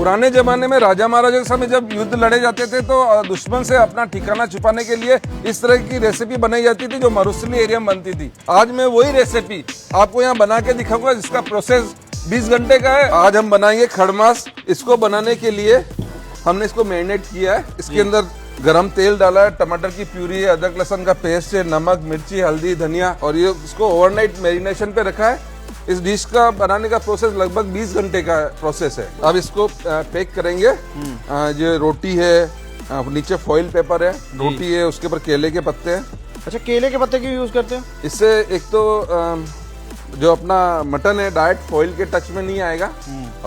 पुराने जमाने में राजा महाराजा के समय जब युद्ध लड़े जाते थे तो दुश्मन से अपना ठिकाना छुपाने के लिए इस तरह की रेसिपी बनाई जाती थी जो मरुस्थली एरिया में बनती थी। आज मैं वही रेसिपी आपको यहाँ बना के दिखाऊंगा जिसका प्रोसेस 20 घंटे का है। आज हम बनाएंगे खड़मास। इसको बनाने के लिए हमने इसको मैरिनेट किया है। इसके अंदर गरम तेल डाला है, टमाटर की प्यूरी है, अदरक लहसुन का पेस्ट है, नमक, मिर्ची, हल्दी, धनिया और ये इसको ओवरनाइट मैरिनेशन पे रखा है। इस डिश का बनाने का प्रोसेस लगभग 20 घंटे का प्रोसेस है। अब इसको पैक करेंगे। जो रोटी है, नीचे फॉइल पेपर है, रोटी है, उसके ऊपर केले के पत्ते हैं। अच्छा, केले के पत्ते क्यों यूज करते हैं? इससे एक तो जो अपना मटन है डायरेक्ट फॉइल के टच में नहीं आएगा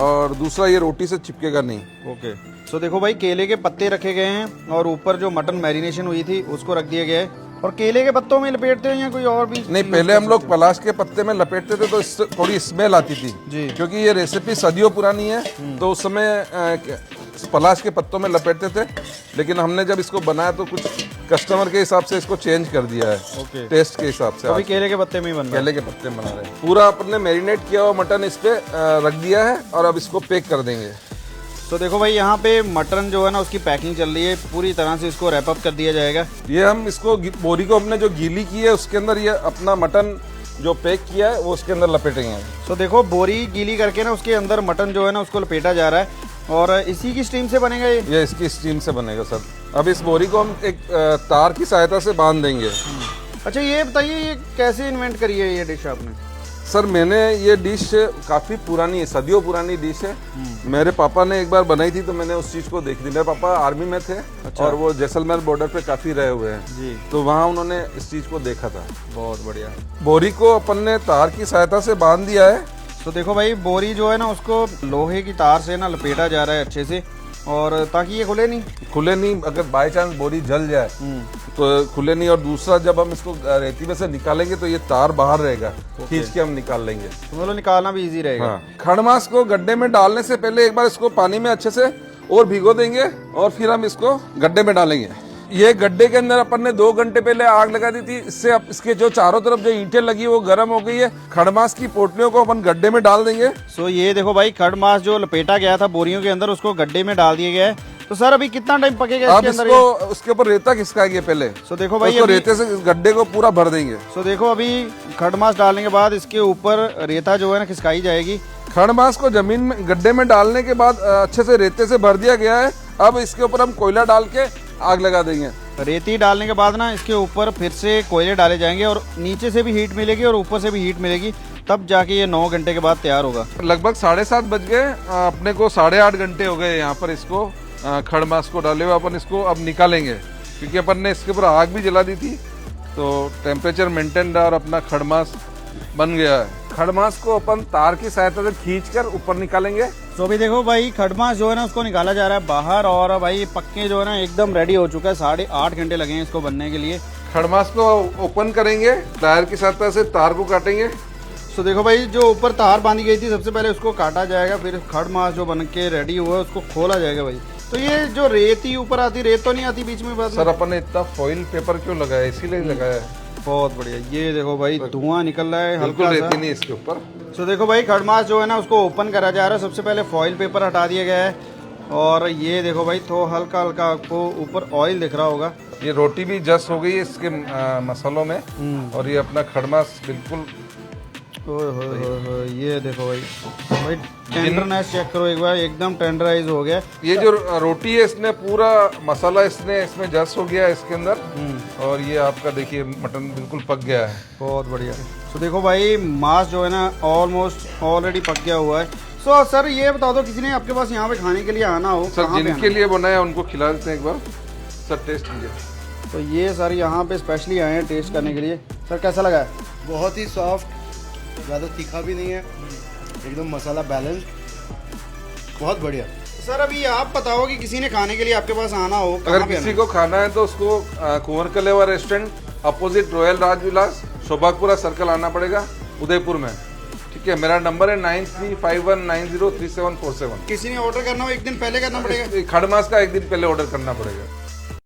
और दूसरा ये रोटी से चिपकेगा नहीं। ओके, तो देखो भाई केले के पत्ते रखे गए हैं और ऊपर जो मटन मैरिनेशन हुई थी उसको रख दिया गया है। और केले के पत्तों में लपेटते हो या कोई और भी? नहीं, पहले हम लोग पलाश के पत्ते में लपेटते थे तो इससे थोड़ी स्मेल आती थी जी, क्योंकि ये रेसिपी सदियों पुरानी है। तो उस समय पलाश के पत्तों में लपेटते थे, लेकिन हमने जब इसको बनाया तो कुछ कस्टमर के हिसाब से इसको चेंज कर दिया है। टेस्ट के हिसाब से अभी केले के पत्ते में ही बन रहा है। केले के पत्ते में बना रहे हैं। पूरा अपने मैरिनेट किया हुआ मटन इस पे रख दिया है और अब इसको पैक कर देंगे। तो देखो भाई यहाँ पे मटन जो है ना उसकी पैकिंग चल रही है, पूरी तरह से इसको रैप अप कर दिया जाएगा। ये हम इसको बोरी को हमने जो गीली की है उसके अंदर ये अपना मटन जो पैक किया है वो उसके अंदर लपेटेंगे। तो देखो बोरी गीली करके ना उसके अंदर मटन जो है ना उसको लपेटा जा रहा है और इसी की स्टीम से बनेगा ये इसकी स्टीम से बनेगा सर। अब इस बोरी को हम एक तार की सहायता से बांध देंगे। अच्छा, ये बताइए ये कैसे इन्वेंट करी है ये डिश आपने? सर मैंने ये डिश काफी पुरानी है, सदियों पुरानी डिश है। मेरे पापा ने एक बार बनाई थी तो मैंने उस चीज को देखी थी। मेरे पापा आर्मी में थे। अच्छा। और वो जैसलमेर बॉर्डर पे काफी रहे हुए हैं जी, तो वहाँ उन्होंने इस चीज को देखा था। बहुत बढ़िया। बोरी को अपन ने तार की सहायता से बांध दिया है। तो देखो भाई बोरी जो है ना उसको लोहे की तार से ना लपेटा जा रहा है अच्छे से, और ताकि ये खुले नहीं। अगर बाय चांस बोरी जल जाए तो खुले नहीं। और दूसरा जब हम इसको रेती में से निकालेंगे तो ये तार बाहर रहेगा, खींच के हम निकाल लेंगे तो मतलब निकालना भी इजी रहेगा। हाँ। खड़मास को गड्ढे में डालने से पहले एक बार इसको पानी में अच्छे से और भिगो देंगे और फिर हम इसको गड्ढे में डालेंगे। ये गड्ढे के अंदर अपन ने 2 घंटे पहले आग लगा दी थी। इससे अब इसके जो चारों तरफ जो ईंटें लगी वो गर्म हो गई है। खड़मास की पोटलियों को अपन गड्ढे में डाल देंगे। सो ये देखो भाई खड़मास जो लपेटा गया था बोरियों के अंदर उसको गड्ढे में डाल दिया गया है। तो सर अभी कितना टाइम पकेगा इसके अंदर? इसको उसके ऊपर रेता खिसकाएंगे पहले। सो देखो भाई तो रेते से इस गड्ढे को पूरा भर देंगे। सो देखो अभी खड़मास डालने के बाद इसके ऊपर रेता जो है ना खिसकाई जाएगी। खड़मास को जमीन में गड्ढे में डालने के बाद अच्छे से रेते से भर दिया गया है। अब इसके ऊपर हम कोयला डाल के आग लगा देंगे। रेती डालने के बाद ना इसके ऊपर फिर से कोयले डाले जाएंगे और नीचे से भी हीट मिलेगी और ऊपर से भी हीट मिलेगी, तब जाके ये 9 घंटे के बाद तैयार होगा। लगभग 7:30 बज गए। अपने को 8.5 घंटे हो गए यहाँ पर इसको खड़मास को डाले हुए। अपन इसको अब निकालेंगे क्योंकि अपन ने इसके ऊपर आग भी जला दी थी तो टेम्परेचर मेंटेन रहा और अपना खड़मास बन गया है। खड़मास को अपन तार की सहायता से खींचकर ऊपर निकालेंगे। तो अभी देखो भाई खड़मास जो है ना उसको निकाला जा रहा है बाहर और भाई पक्के जो है ना एकदम रेडी हो चुका है। 8.5 घंटे लगे हैं इसको बनने के लिए। खड़मास को ओपन करेंगे, टायर की सहायता से तार को काटेंगे। तो देखो भाई जो ऊपर तार बांधी गई थी सबसे पहले उसको काटा जाएगा, फिर खड़मास जो बन के रेडी हुआ है उसको खोला जाएगा भाई। तो ये जो रेती ऊपर आती, रेत तो नहीं आती बीच में? सर अपन ने इतना फॉइल पेपर क्यों लगाया? इसीलिए लगाया है। बहुत बढ़िया। ये देखो भाई धुआं निकल रहा है हल्का सा। रेती नहीं इसके ऊपर। तो देखो भाई खड़मास जो है ना उसको ओपन करा जा रहा है। सबसे पहले फॉइल पेपर हटा दिया गया है और ये देखो भाई तो हल्का हल्का आपको ऊपर ऑयल दिख रहा होगा। ये रोटी भी जस्ट हो गई है इसके मसालों में और ये अपना खड़मास बिल्कुल। ये देखो भाई टेंडरनेस चेक करो एक बार, एकदम टेंडराइज हो गया। ये जो रोटी है इसने पूरा मसाला इसमें जस्ट हो गया है इसके अंदर और ये आपका देखिए मटन बिल्कुल पक गया है। बहुत बढ़िया। तो देखो भाई मांस जो है ना ऑलमोस्ट ऑलरेडी पक गया हुआ है। सो सर ये बता दो किसी ने आपके पास यहाँ पे खाने के लिए आना हो? सर जिनके लिए बनाया उनको खिला देते हैं एक बार। सर टेस्ट कीजिए। तो ये सर यहाँ पे स्पेशली आए हैं टेस्ट करने के लिए। सर कैसा लगा? बहुत ही सॉफ्ट, ज़्यादा तीखा भी नहीं है, एकदम मसाला बैलेंस, बहुत बढ़िया। सर अभी आप बताओ कि किसी ने खाने के लिए आपके पास आना हो, अगर किसी को खाना है तो उसको कुंवर कलेवा restaurant opposite royal Rajvilas Shobhagpura circle आना पड़ेगा उदयपुर में। ठीक है, मेरा नंबर है 9351903747। किसी ने ऑर्डर करना हो एक दिन पहले करना पड़ेगा? खड़मास का एक दिन पहले ऑर्डर करना पड़ेगा।